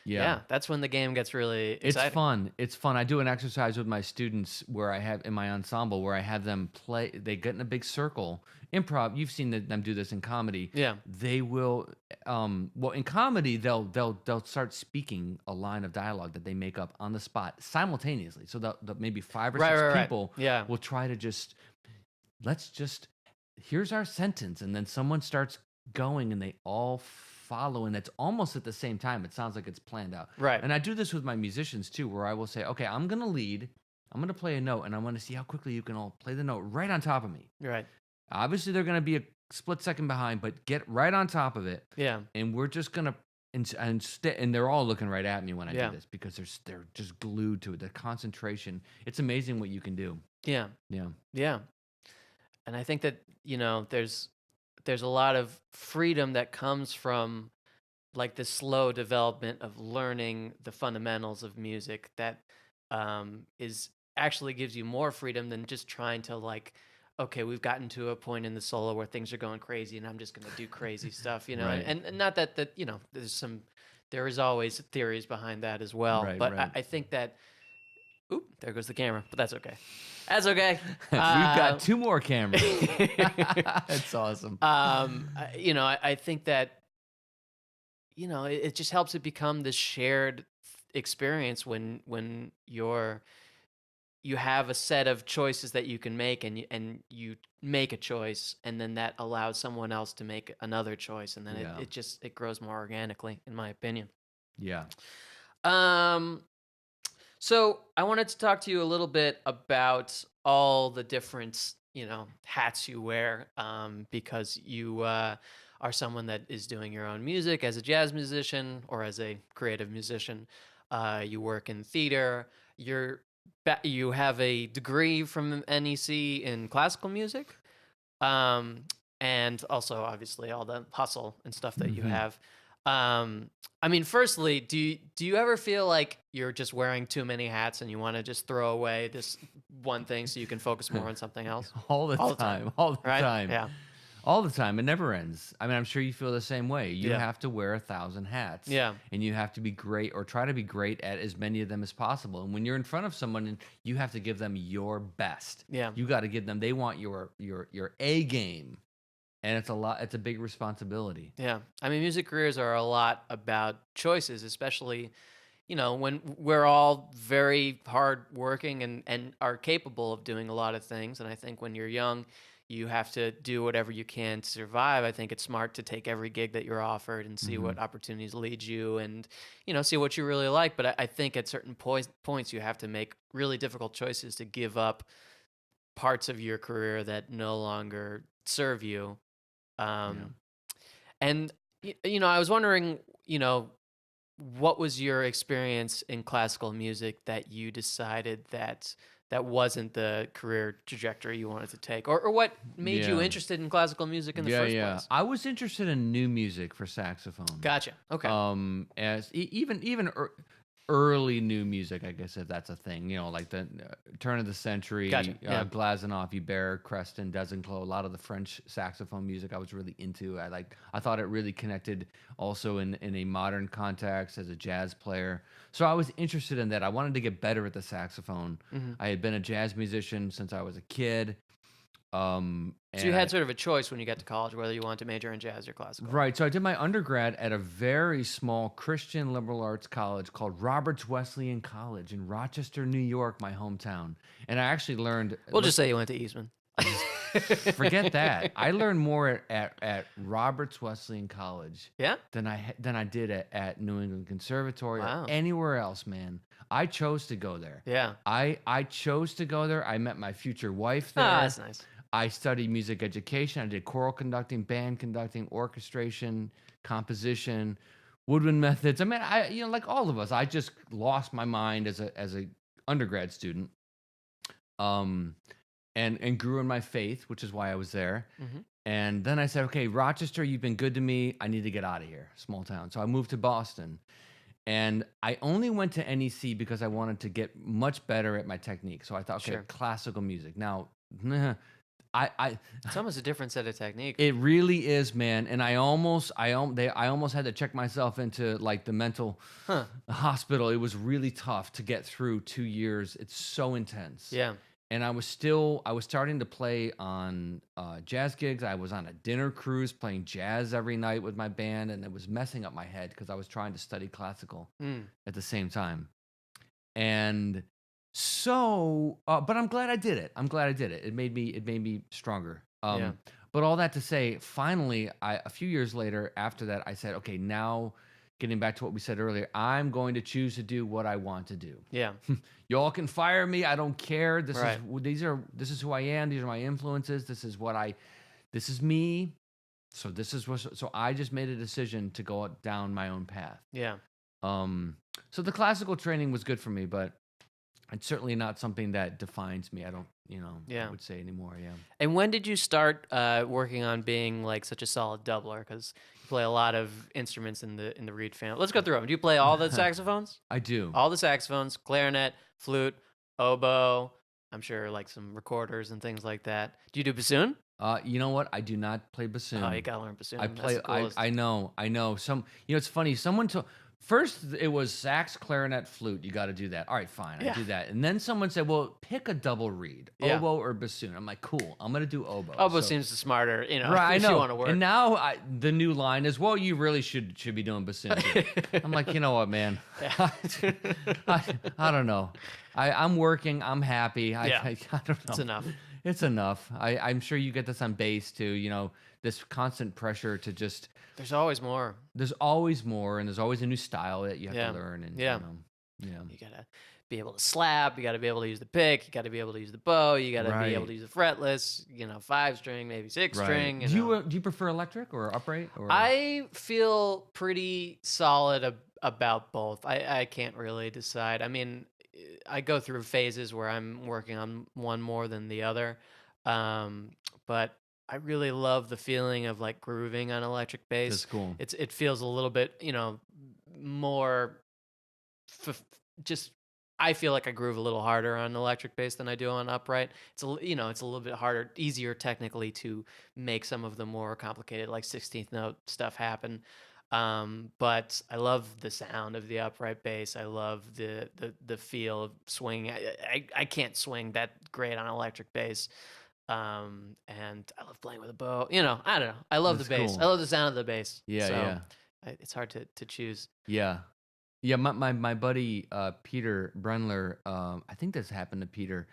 yeah, that's when the game gets really exciting. It's fun. I do an exercise with my students where I have in my ensemble where I have them play. They get in a big circle. Improv. You've seen them do this in comedy. Yeah. They will. Well, in comedy, they'll start speaking a line of dialogue that they make up on the spot simultaneously. So the maybe 5 or 6 people will try to let's just here's our sentence, and then someone starts going, and they all follow, and it's almost at the same time. It sounds like it's planned out. Right. And I do this with my musicians too, where I will say, okay, I'm gonna lead. I'm gonna play a note, and I want to see how quickly you can all play the note right on top of me. Right. Obviously, they're going to be a split second behind, but get right on top of it. Yeah. And we're just going to, and they're all looking right at me when I do this because they're just glued to it. The concentration. It's amazing what you can do. Yeah. Yeah. Yeah. And I think that, you know, there's a lot of freedom that comes from like the slow development of learning the fundamentals of music that is actually gives you more freedom than just trying to like, okay, we've gotten to a point in the solo where things are going crazy and I'm just going to do crazy stuff, you know, Right. and not that, you know, there is always theories behind that as well. Right, but right. I think that, oop, there goes the camera, but that's okay. That's okay. We've got 2 more cameras. That's awesome. You know, I think that, you know, it just helps it become this shared experience when you have a set of choices that you can make, and you make a choice, and then that allows someone else to make another choice, and then it grows more organically, in my opinion. Yeah. So I wanted to talk to you a little bit about all the different, you know, hats you wear, because you are someone that is doing your own music as a jazz musician or as a creative musician. You work in theater. You have a degree from NEC in classical music, and also obviously all the hustle and stuff that you have. I mean, firstly, do you ever feel like you're just wearing too many hats and you want to just throw away this one thing so you can focus more on something else? All the time. Right? Yeah. All the time. It never ends. I mean, I'm sure you feel the same way. You have to wear 1,000 hats. Yeah. And you have to be great or try to be great at as many of them as possible. And when you're in front of someone, you have to give them your best. Yeah. You got to give them, they want your A game. And it's a big responsibility. Yeah. I mean, music careers are a lot about choices, especially, you know, when we're all very hard working and are capable of doing a lot of things. And I think when you're young, you have to do whatever you can to survive. I think it's smart to take every gig that you're offered and see what opportunities lead you and, you know, see what you really like. But I think at certain points you have to make really difficult choices to give up parts of your career that no longer serve you. And, you know, I was wondering, you know, what was your experience in classical music that you decided that wasn't the career trajectory you wanted to take, or what made you interested in classical music in the first place? I was interested in new music for saxophone. Gotcha. Okay. As even early new music, I guess if that's a thing, you know, like the turn of the century, Gotcha. Glazunov, Hubert, Creston, Desenclos, a lot of the French saxophone music I was really into. I thought it really connected also in a modern context as a jazz player. So I was interested in that. I wanted to get better at the saxophone. I had been a jazz musician since I was a kid. So you had sort of a choice when you got to college whether you wanted to major in jazz or classical. Right. So I did my undergrad at a very small Christian liberal arts college called Roberts Wesleyan College in Rochester, New York, my hometown. And I actually learned... We'll just say you went to Eastman. Forget that. I learned more at Roberts Wesleyan College than I did at New England Conservatory or anywhere else, man. I chose to go there. Yeah. I chose to go there. I met my future wife there. Ah, that's nice. I studied music education. I did choral conducting, band conducting, orchestration, composition, woodwind methods. I mean, like all of us, I just lost my mind as a undergrad student, and grew in my faith, which is why I was there. And then I said, okay, Rochester, you've been good to me. I need to get out of here, small town. So I moved to Boston. And I only went to NEC because I wanted to get much better at my technique. So I thought, okay, Sure. classical music. Now, It's almost a different set of technique. it really is, man. And I almost had to check myself into like the mental hospital. It was really tough to get through 2 years. It's so intense. Yeah. And I was starting to play on jazz gigs. I was on a dinner cruise playing jazz every night with my band, and it was messing up my head because I was trying to study classical at the same time. And so, but I'm glad I did it. It made me stronger. Yeah. But all that to say, finally, a few years later, after that, I said, okay, now getting back to what we said earlier, I'm going to choose to do what I want to do. Yeah. Y'all can fire me. I don't care. This Right. is who I am. These are my influences. This is me. So so I just made a decision to go down my own path. Yeah. So the classical training was good for me, but it's certainly not something that defines me. I don't, I would say anymore. Yeah. And when did you start working on being like such a solid doubler? Because you play a lot of instruments in the reed family. Let's go through them. Do you play all the saxophones? I do. All the saxophones, clarinet, flute, oboe. I'm sure like some recorders and things like that. Do you do bassoon? You know what? I do not play bassoon. Oh, you gotta learn bassoon. I That's play. the coolest. I know. It's funny. Someone told. First, it was sax, clarinet, flute. You got to do that. All right, fine. I do that. And then someone said, well, pick a double reed, oboe or bassoon. I'm like, cool. I'm going to do oboe. Oboe seems smarter, Right, I know. You want to work. And now the new line is, well, you really should be doing bassoon too. I'm like, you know what, man? I don't know. I'm working. I'm happy. I don't know. It's enough. It's enough. I'm sure you get this on bass too. This constant pressure to just. There's always more. There's always more, and there's always a new style that you have to learn. And, you gotta be able to slap. You gotta be able to use the pick. You gotta be able to use the bow. You gotta be able to use the fretless. 5-string, maybe 6-string. Do you prefer electric or upright? Or? I feel pretty solid about both. I can't really decide. I mean, I go through phases where I'm working on one more than the other, but I really love the feeling of like grooving on electric bass. That's cool. It feels a little bit, more just. I feel like I groove a little harder on electric bass than I do on upright. It's a little bit harder, easier technically to make some of the more complicated like 16th note stuff happen. But I love the sound of the upright bass. I love the feel of swinging. I can't swing that great on electric bass. And I love playing with a bow. I don't know. I love the bass. Cool. I love the sound of the bass. Yeah. It's hard to choose. Yeah. My buddy Peter Brenler. I think this happened to Peter.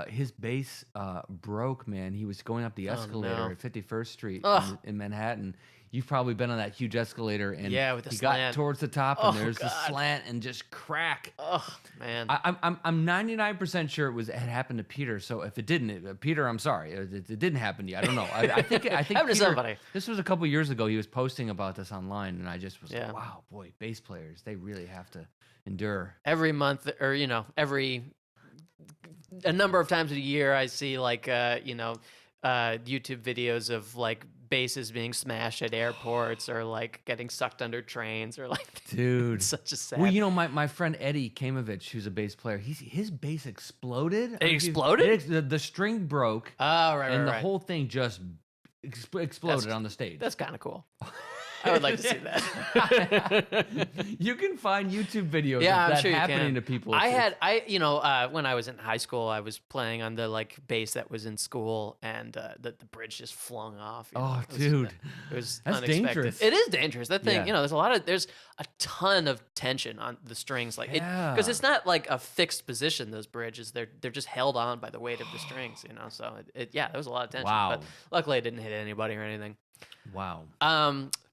His bass broke. Man, he was going up the escalator at 51st Street in Manhattan. You've probably been on that huge escalator, and with the he slant. got towards the top, and there's the slant, and just crack. Oh man! I'm 99% sure it had happened to Peter. So if it didn't, Peter, I'm sorry, it didn't happen to you. I don't know. I think happened to somebody. This was a couple years ago. He was posting about this online, and I just was like, wow, boy, bass players, they really have to endure. Every month, or a number of times a year, I see like YouTube videos of like basses being smashed at airports or like getting sucked under trains or like dude, it's such a sad. Well, my friend Eddie Kamovich, who's a bass player, his bass exploded. It exploded? The string broke. Oh, right, and right, the whole thing just exploded on the stage. That's kind of cool. I would like to see that. You can find YouTube videos of I'm that sure happening to people. When I was in high school, I was playing on the like bass that was in school, and the bridge just flung off. Dude, it was that's unexpected. dangerous. It is dangerous. That thing, there's a ton of tension on the strings, like because it's not like a fixed position. Those bridges, they're just held on by the weight of the strings. So there was a lot of tension. Wow. But luckily, it didn't hit anybody or anything. Wow.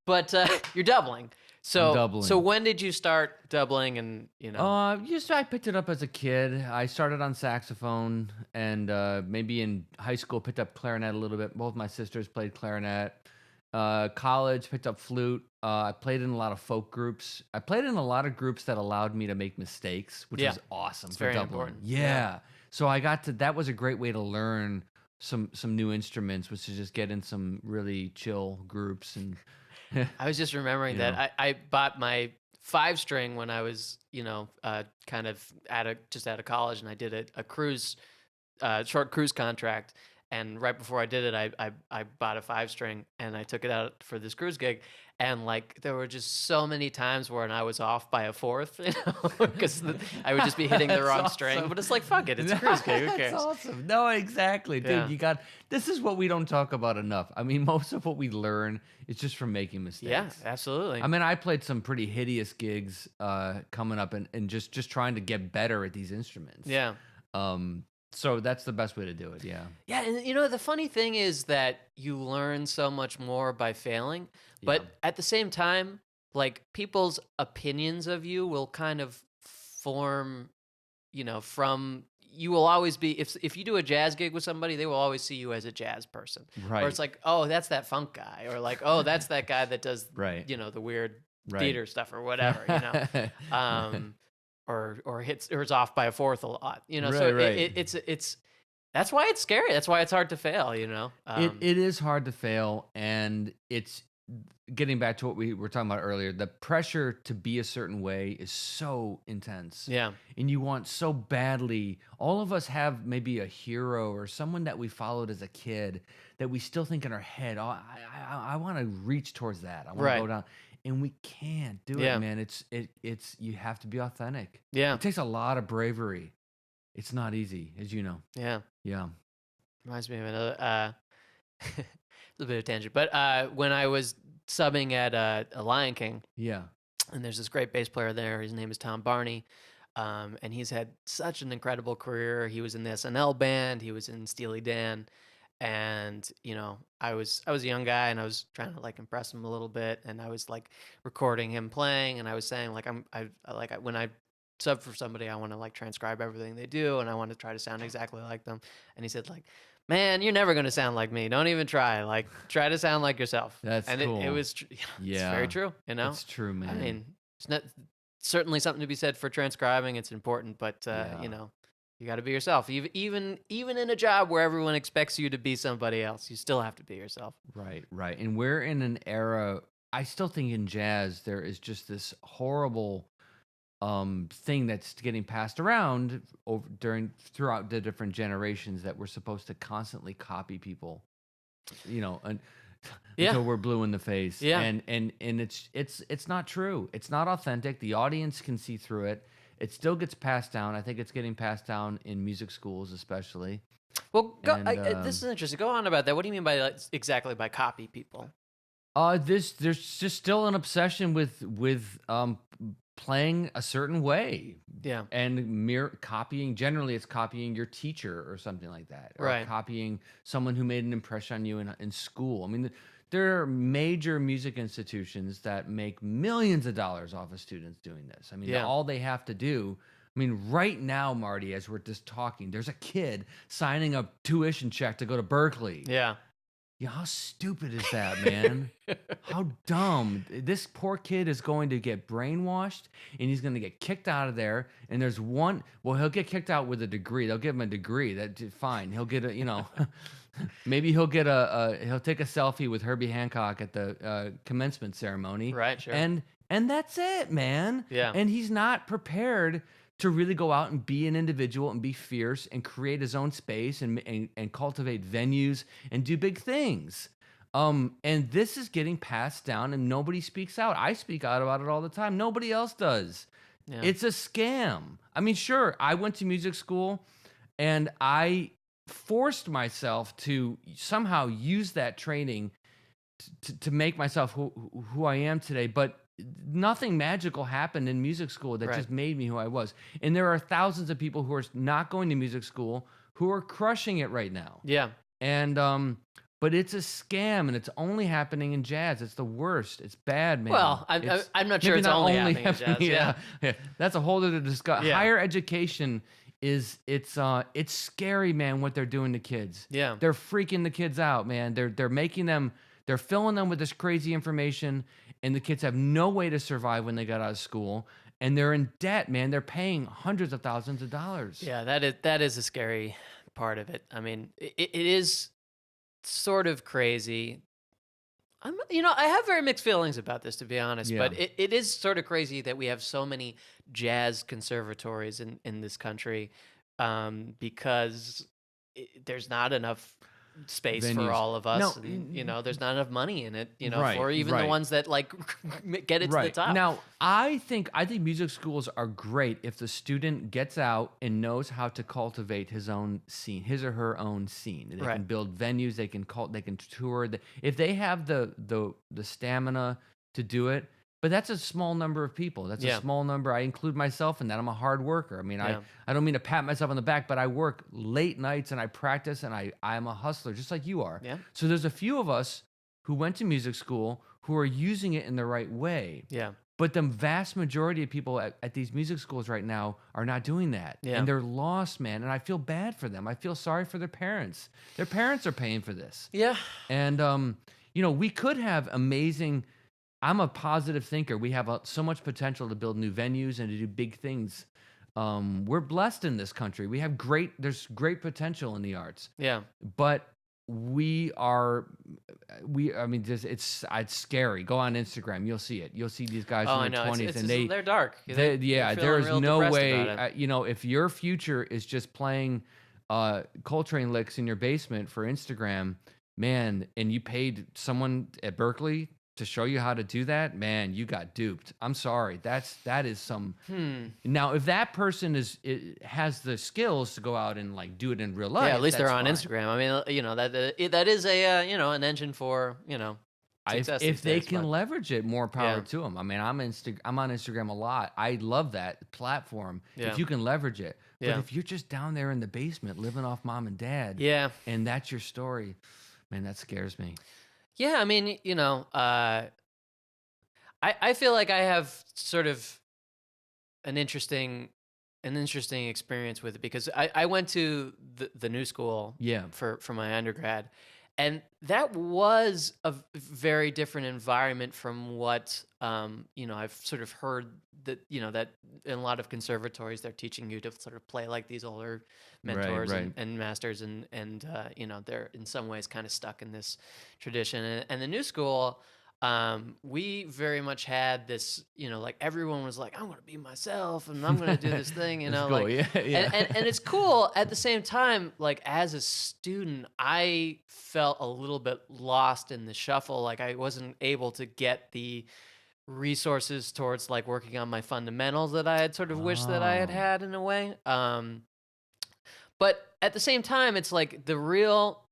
But you're doubling. So I'm doubling. So when did you start doubling? And I picked it up as a kid. I started on saxophone, and maybe in high school picked up clarinet a little bit. Both my sisters played clarinet. College picked up flute. I played in a lot of folk groups. I played in a lot of groups that allowed me to make mistakes, which was awesome. It's for very doubling. important. Yeah. So I got to. That was a great way to learn some new instruments, was to just get in some really chill groups and. I was just remembering that I bought my five string when I was, kind of just out of college, and I did a cruise, short cruise contract. And right before I did it, I bought a five string and I took it out for this cruise gig. And like there were just so many times when I was off by a fourth, because I would just be hitting the wrong string. But it's like, fuck it, it's a cruise gig. Who cares? That's awesome. No, exactly, dude. Yeah. This is what we don't talk about enough. I mean, most of what we learn is just from making mistakes. Yeah, absolutely. I mean, I played some pretty hideous gigs coming up and just trying to get better at these instruments. Yeah. So that's the best way to do it. Yeah. Yeah, and the funny thing is that you learn so much more by failing, but at the same time, like people's opinions of you will kind of form, from you will always be if you do a jazz gig with somebody, they will always see you as a jazz person. Right. Or it's like, oh, that's that funk guy, or like, oh, that's that guy that does Right. The weird Right. theater stuff or whatever, or is off by a fourth a lot, Right, so right. it's that's why it's scary. That's why it's hard to fail, It is hard to fail, and it's getting back to what we were talking about earlier. The pressure to be a certain way is so intense. Yeah. And you want so badly. All of us have maybe a hero or someone that we followed as a kid that we still think in our head, oh, I want to reach towards that. I want Right. to go down. And we can't do Yeah. it, man. It's you have to be authentic. Yeah. It takes a lot of bravery. It's not easy, as you know. Yeah. Yeah. Reminds me of another a little bit of tangent, but when I was subbing at a Lion King, Yeah. and there's this great bass player there. His name is Tom Barney, and he's had such an incredible career. He was in the SNL band. He was in Steely Dan, and I was a young guy, and I was trying to like impress him a little bit, and I was like recording him playing, and I was saying like when I sub for somebody, I want to like transcribe everything they do, and I want to try to sound exactly like them. And he said like, man, you're never going to sound like me. Don't even try. Like, try to sound like yourself. That's and cool. it was, it's very true. It's true, man. I mean, it's not certainly something to be said for transcribing. It's important, but you got to be yourself. Even in a job where everyone expects you to be somebody else, you still have to be yourself. Right. And we're in an era. I still think in jazz there is just this horrible thing that's getting passed around throughout the different generations that we're supposed to constantly copy people, until we're blue in the face. Yeah. And it's not true. It's not authentic. The audience can see through it. It still gets passed down. I think it's getting passed down in music schools, especially. Well, this is interesting. Go on about that. What do you mean by exactly by copy people? There's just still an obsession with playing a certain way. Yeah. And copying, generally it's copying your teacher or something like that. Or Right. copying someone who made an impression on you in school. I mean, there are major music institutions that make millions of dollars off of students doing this. I mean, all they have to do, right now, Marty, as we're just talking, there's a kid signing a tuition check to go to Berkeley. Yeah. Yeah, how stupid is that, man? How dumb. This poor kid is going to get brainwashed, and he's going to get kicked out of there. And there's he'll get kicked out with a degree. They'll give him a degree. That's fine. He'll get maybe he'll take a selfie with Herbie Hancock at the commencement ceremony. Right, sure. And that's it, man. Yeah. And he's not prepared to really go out and be an individual and be fierce and create his own space and cultivate venues and do big things. And this is getting passed down and nobody speaks out. I speak out about it all the time. Nobody else does. Yeah. It's a scam. Sure, I went to music school and I forced myself to somehow use that training to make myself who I am today. But nothing magical happened in music school that just made me who I was. And there are thousands of people who are not going to music school who are crushing it right now. Yeah. And but it's a scam, and it's only happening in jazz. It's the worst. It's bad, man. Well, I'm not sure it's only happening in jazz. Yeah. That's a whole other discussion. Yeah. Higher education it's scary, man, what they're doing to kids. Yeah. They're freaking the kids out, man. They're filling them with this crazy information, and the kids have no way to survive when they got out of school, and they're in debt, man. They're paying hundreds of thousands of dollars. Yeah, that is a scary part of it. It is sort of crazy. I have very mixed feelings about this, to be honest, Yeah. but it is sort of crazy that we have so many jazz conservatories in this country, because there's not enough space Venues. for all of us. No, and, there's not enough money in it, Right, for even the right. ones that like get it to the top. Now, I think music schools are great if the student gets out and knows how to cultivate his own scene, his or her own scene. They Right. can build venues, they can tour. If they have the stamina to do it, but that's a small number of people. That's Yeah. a small number. I include myself in that. I'm a hard worker. I mean, Yeah. I don't mean to pat myself on the back, but I work late nights and I practice and I'm a hustler, just like you are. Yeah. So there's a few of us who went to music school who are using it in the right way. Yeah. But the vast majority of people at these music schools right now are not doing that. Yeah. And they're lost, man. And I feel bad for them. I feel sorry for their parents. Their parents are paying for this. Yeah. And, we could have amazing. I'm a positive thinker. We have so much potential to build new venues and to do big things. We're blessed in this country. There's great potential in the arts. Yeah. But it's scary. Go on Instagram, you'll see it. You'll see these guys Oh, I in their know. 20s, and they're dark. there feeling is real no depressed way. about it. If your future is just playing Coltrane licks in your basement for Instagram, man, and you paid someone at Berkeley to show you how to do that, man, you got duped. I'm sorry. That is some. Now, if that person has the skills to go out and like do it in real life, Yeah, at least they're that's on fine. Instagram. I mean, that is a an engine for success. If these they days, can but- leverage it, more power Yeah. to them. I mean, I'm on Instagram a lot. I love that platform. Yeah. If you can leverage it, but Yeah. if you're just down there in the basement living off mom and dad, Yeah. and that's your story, man, that scares me. Yeah, I mean, I feel like I have sort of an interesting experience with it because I went to the new school Yeah. for my undergrad, and that was a very different environment from what I've sort of heard that that in a lot of conservatories they're teaching you to sort of play like these older mentors right. And masters and they're in some ways kind of stuck in this tradition, and the new school. We very much had this, like everyone was like, I'm going to be myself and I'm going to do this thing, It's cool. like, yeah. and it's cool. At the same time, like as a student, I felt a little bit lost in the shuffle. Like I wasn't able to get the resources towards like working on my fundamentals that I had sort of wished that I had Oh. had in a way. But at the same time, it's like the real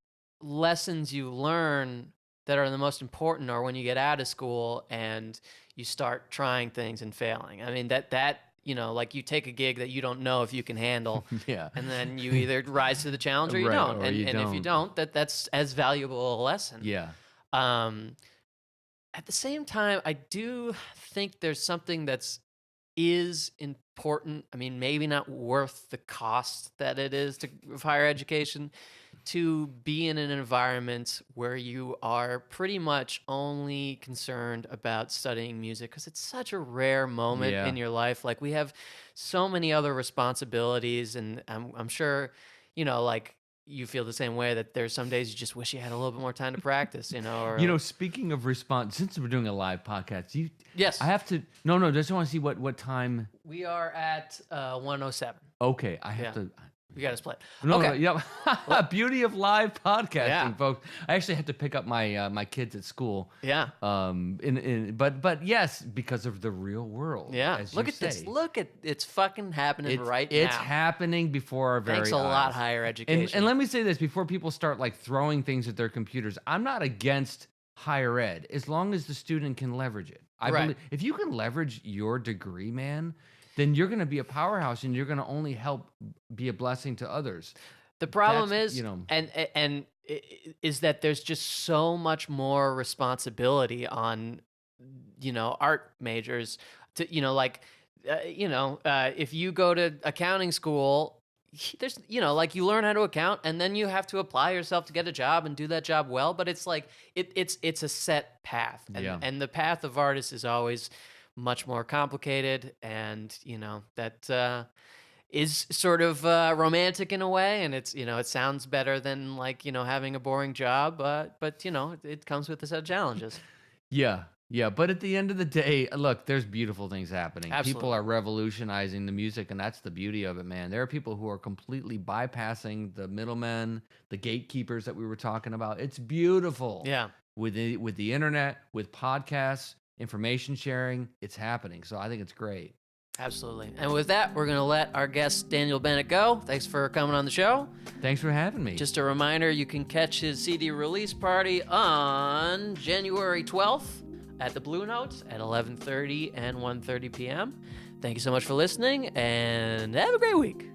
lessons you learn that are the most important are when you get out of school and you start trying things and failing. I mean, that like you take a gig that you don't know if you can handle, Yeah. and then you either rise to the challenge or you Right, don't. or And you if you don't, that's as valuable a lesson. Yeah. At the same time, I do think there's something is important. I mean, maybe not worth the cost that it is of higher education, to be in an environment where you are pretty much only concerned about studying music because it's such a rare moment Yeah. in your life. Like we have so many other responsibilities, and I'm sure, like you feel the same way that there's some days you just wish you had a little bit more time to practice, or Speaking of response, since we're doing a live podcast, yes, I have to. No, just want to see what time. we are at 1:07. Okay, I have Yeah. to. We got to split. No, Okay. yep. Beauty of live podcasting, Yeah. folks. I actually had to pick up my kids at school. Yeah. But yes, because of the real world. Yeah. as Look you at this. say. Look at it's fucking happening right now. It's happening before our very Thanks eyes. a lot, higher education. And let me say this before people start like throwing things at their computers. I'm not against higher ed as long as the student can leverage it. I Right. believe if you can leverage your degree, man, then you're going to be a powerhouse and you're going to only help be a blessing to others. The problem That's, is, is that there's just so much more responsibility on, art majors to, if you go to accounting school, there's, like you learn how to account and then you have to apply yourself to get a job and do that job well. But it's like, it's a set path. And the path of artists is always much more complicated, and is sort of romantic in a way, and it's, it sounds better than like, having a boring job, but it comes with a set of challenges. Yeah. Yeah, but at the end of the day, look, there's beautiful things happening. Absolutely. People are revolutionizing the music, and that's the beauty of it, man. There are people who are completely bypassing the middlemen, the gatekeepers that we were talking about. It's beautiful. Yeah. With the internet, with podcasts, information sharing, it's happening. So I think it's great. Absolutely. And with that, we're going to let our guest Daniel Bennett go. Thanks for coming on the show. Thanks for having me. Just a reminder, you can catch his CD release party on January 12th at the Blue Notes at 11:30 and 1:30 p.m. Thank you so much for listening, and have a great week.